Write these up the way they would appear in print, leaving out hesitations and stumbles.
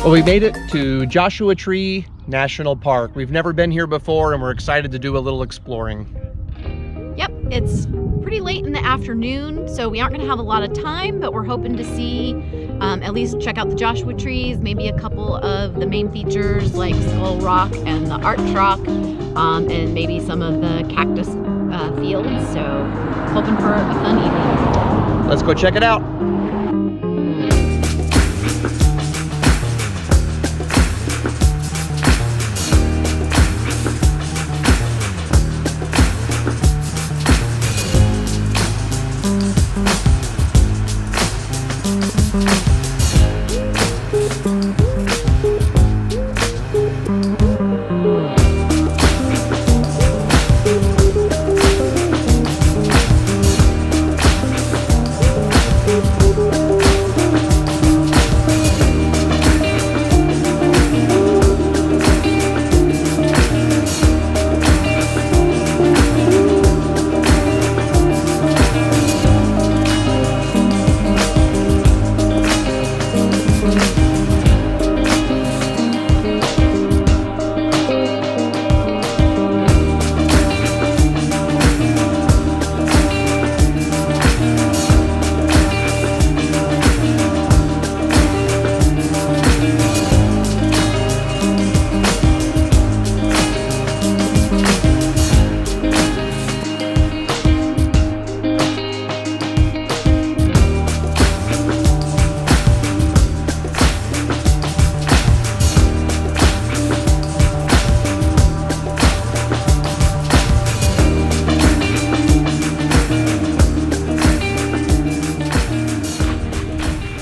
Well, we made it to Joshua Tree National Park. We've never been here before and we're excited to do a little exploring. Yep, it's pretty late in the afternoon, so we aren't going to have a lot of time, but we're hoping to see, at least check out the Joshua trees, maybe a couple of the main features like Skull Rock and the Arch Rock, and maybe some of the cactus fields, so hoping for a fun evening. Let's go check it out.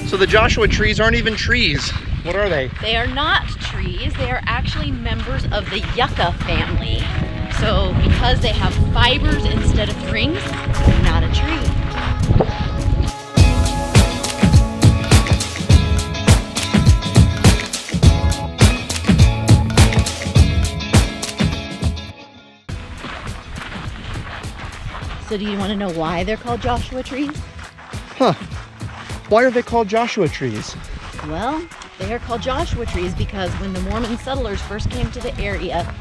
So the Joshua trees aren't even trees. What are they? They are not trees. They are actually members of the yucca family. So because they have fibers instead of rings, they're not a tree. So do you want to know why they're called Joshua trees? Huh. Why are they called Joshua trees? Well, they are called Joshua trees because when the Mormon settlers first came to the area,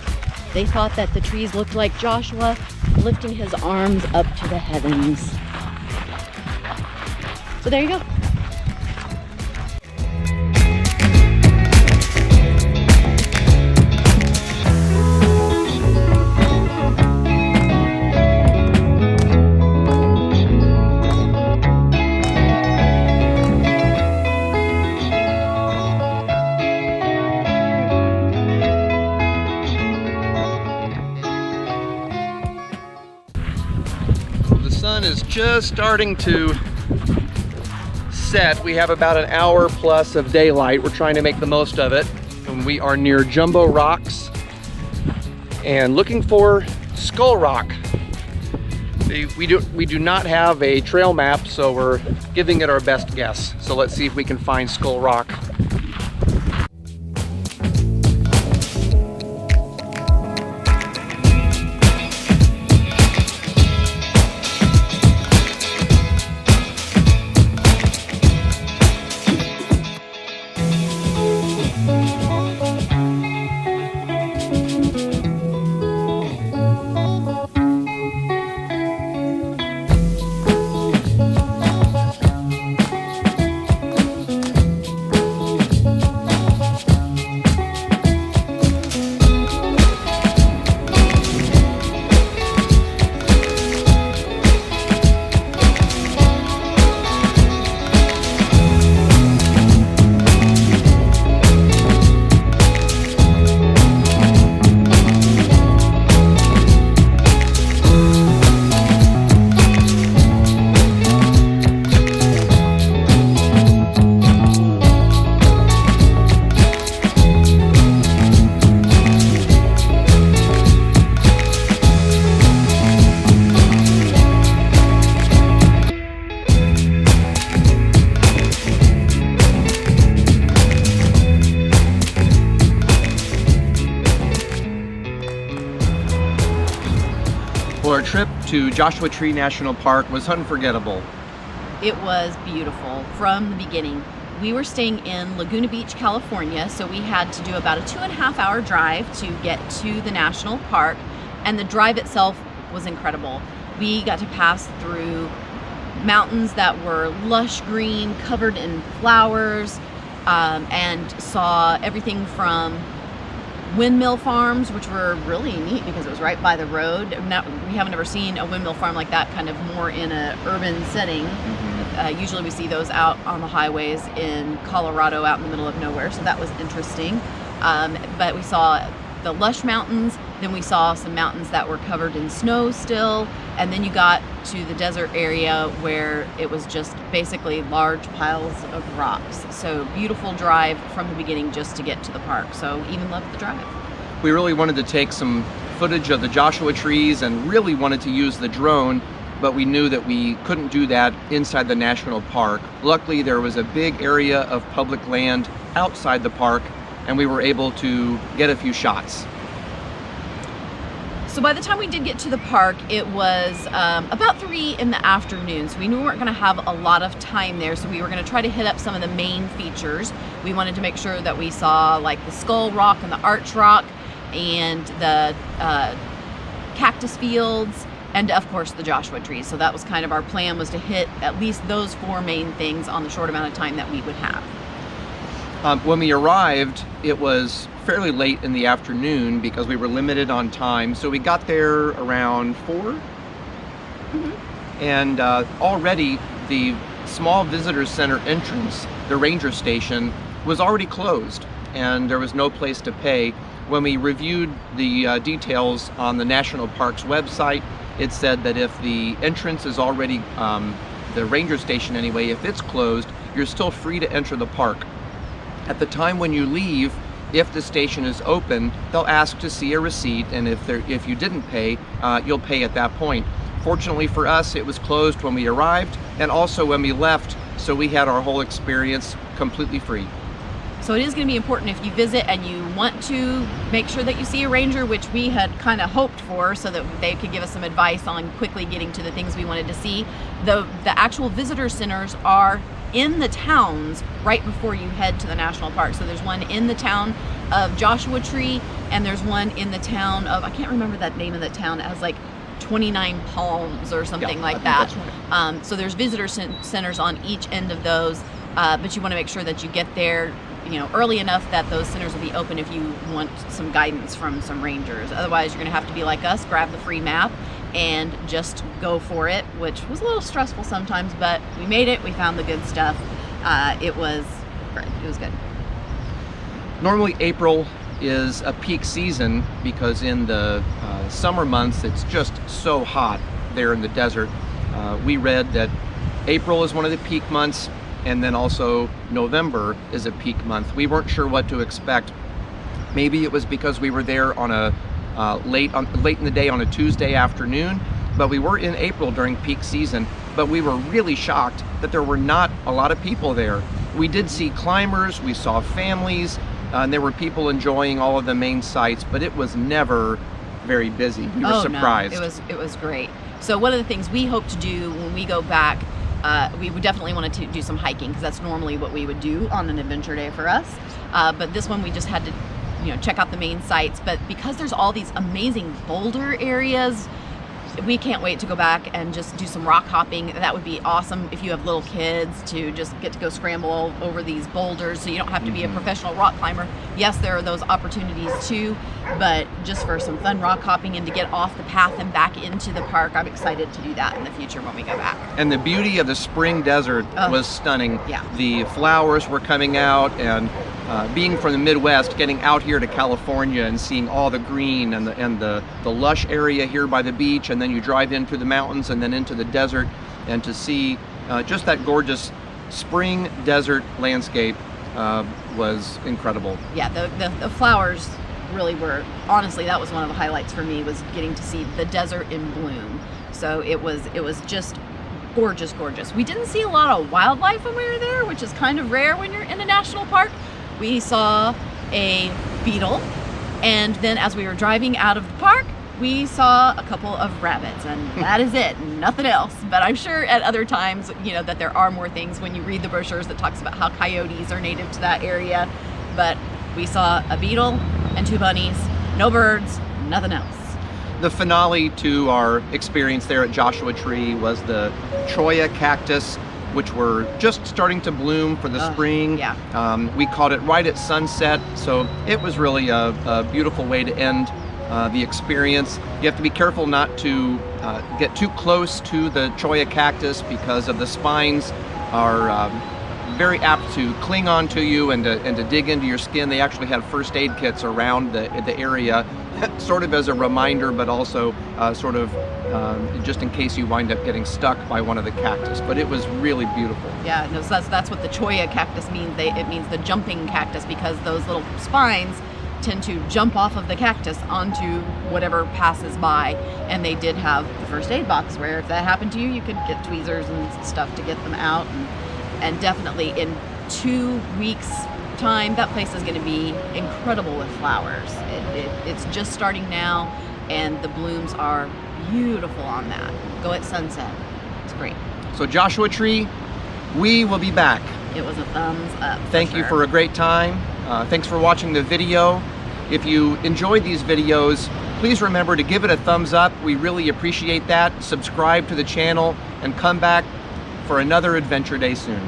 they thought that the trees looked like Joshua lifting his arms up to the heavens. So there you go. The sun is just starting to set. We have about an hour plus of daylight. We're trying to make the most of it. And we are near Jumbo Rocks and looking for Skull Rock. We do not have a trail map, so we're giving it our best guess. So let's see if we can find Skull Rock. trip to Joshua Tree National Park was unforgettable. It was beautiful from the beginning. We were staying in Laguna Beach, California, so we had to do about a 2.5-hour drive to get to the national park, and the drive itself was incredible. We got to pass through mountains that were lush green, covered in flowers, and saw everything from windmill farms, which were really neat because it was right by the road. We haven't ever seen a windmill farm like that, kind of more in an urban setting. Usually we see those out on the highways in Colorado, out in the middle of nowhere, so that was interesting. But we saw the lush mountains, then we saw some mountains that were covered in snow still, and then you got to the desert area where it was just basically large piles of rocks. So beautiful drive from the beginning just to get to the park. So even loved the drive. We really wanted to take some footage of the Joshua trees and really wanted to use the drone, but we knew that we couldn't do that inside the national park. Luckily, there was a big area of public land outside the park, and we were able to get a few shots. So by the time we did get to the park, it was about 3 in the afternoon. So we knew we weren't going to have a lot of time there. So we were going to try to hit up some of the main features. We wanted to make sure that we saw like the Skull Rock and the Arch Rock and the cactus fields and of course the Joshua trees. So that was kind of our plan, was to hit at least those 4 main things on the short amount of time that we would have. When we arrived, it was fairly late in the afternoon because we were limited on time. So we got there around 4. And already the small visitor center entrance, the ranger station, was already closed and there was no place to pay. When we reviewed the details on the National Park's website, it said that if the entrance is already, the ranger station anyway, if it's closed, you're still free to enter the park. At the time when you leave, if the station is open, they'll ask to see a receipt, and if you didn't pay, you'll pay at that point. Fortunately for us, it was closed when we arrived and also when we left, so we had our whole experience completely free. So it is going to be important if you visit and you want to make sure that you see a ranger, which we had kind of hoped for so that they could give us some advice on quickly getting to the things we wanted to see. The actual visitor centers are in the towns right before you head to the national park. So there's one in the town of Joshua Tree, and there's one in the town of, I can't remember that name of the town, it has like 29 palms or something like that. Right. So there's visitor centers on each end of those, but you want to make sure that you get there, you know, early enough that those centers will be open if you want some guidance from some rangers. Otherwise, you're going to have to be like us, grab the free map and just go for it, which was a little stressful sometimes, but we made it. We found the good stuff. It was great. It was good. Normally April is a peak season because in the summer months it's just so hot there in the desert. We read that April is one of the peak months, and then also November is a peak month. We weren't sure what to expect. Maybe it was because we were there on a late in the day on a Tuesday afternoon, but we were in April during peak season. But we were really shocked that there were not a lot of people there. We did see climbers, we saw families, and there were people enjoying all of the main sites, but it was never very busy. We were surprised. No, it was great. So one of the things we hope to do when we go back, we would definitely want to do some hiking, because that's normally what we would do on an adventure day for us. But this one we just had to, you know, check out the main sites. But because there's all these amazing boulder areas, we can't wait to go back and just do some rock hopping. That would be awesome if you have little kids, to just get to go scramble over these boulders, so you don't have to be a professional rock climber. Yes, there are those opportunities too, but just for some fun rock hopping and to get off the path and back into the park, I'm excited to do that in the future when we go back. And the beauty of the spring desert was stunning. Yeah. The flowers were coming out, and being from the Midwest, getting out here to California and seeing all the green and the lush area here by the beach, and then you drive in through the mountains and then into the desert, and to see just that gorgeous spring desert landscape was incredible. Yeah, the flowers really were, honestly, that was one of the highlights for me, was getting to see the desert in bloom. So it was just gorgeous, gorgeous. We didn't see a lot of wildlife when we were there, which is kind of rare when you're in a national park. We saw a beetle, and then as we were driving out of the park, We saw a couple of rabbits, and that is it, nothing else. But I'm sure at other times, that there are more things when you read the brochures that talks about how coyotes are native to that area. But we saw a beetle and 2 bunnies, no birds, nothing else. The finale to our experience there at Joshua Tree was the Cholla cactus, which were just starting to bloom for the spring. Yeah. We caught it right at sunset, so it was really a beautiful way to end the experience. You have to be careful not to get too close to the Cholla cactus because of the spines are very apt to cling onto you and to dig into your skin. They actually have first aid kits around the area, sort of as a reminder, but also sort of just in case you wind up getting stuck by one of the cactus. But it was really beautiful. Yeah, no, so that's what the Cholla cactus means. It means the jumping cactus, because those little spines tend to jump off of the cactus onto whatever passes by. And they did have the first aid box where if that happened to you, you could get tweezers and stuff to get them out. And definitely in 2 weeks time, that place is going to be incredible with flowers. It's just starting now, and the blooms are beautiful on that. Go at sunset. It's great. So Joshua Tree, we will be back. It was a thumbs up. Thank you for a great time. Thanks for watching the video. If you enjoyed these videos, please remember to give it a thumbs up. We really appreciate that. Subscribe to the channel and come back for another adventure day soon.